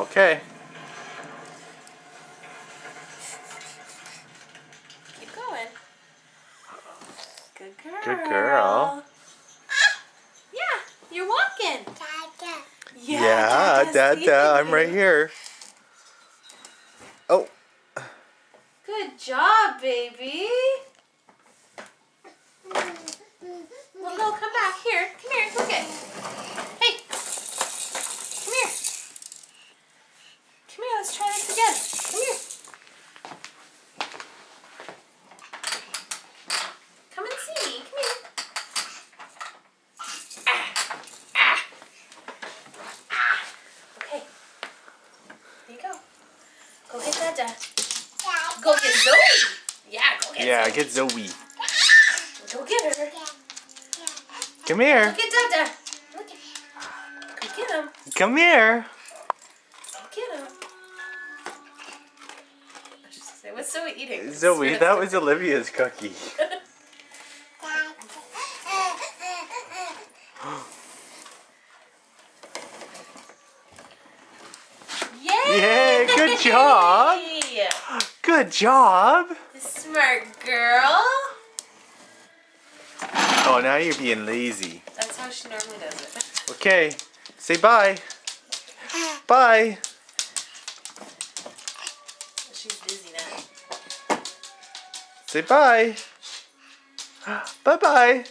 Okay. Keep going. Good girl. Good girl. Yeah, you're walking. Dada. Yeah, Dada, I'm right here. Oh. Good job, baby. Well, no, come back. Here. Come here. Look it. Hey. Come here. Come here. Let's try this again. Come here. Come and see me. Come here. Okay. Here you go. Go get Dada. Go get Zoe. Yeah, go get Yeah, Zoe. get Zoe. Go get her. Come here. Go get Dada. Look at Go get him. Come here. Go get him. What's Zoe eating? Zoe, that was Olivia's cookie. Yay! Yay, good job. Good job. Smart girl. Oh, now you're being lazy. That's how she normally does it. Okay, say bye. Bye. She's dizzy now. Say bye. Bye-bye.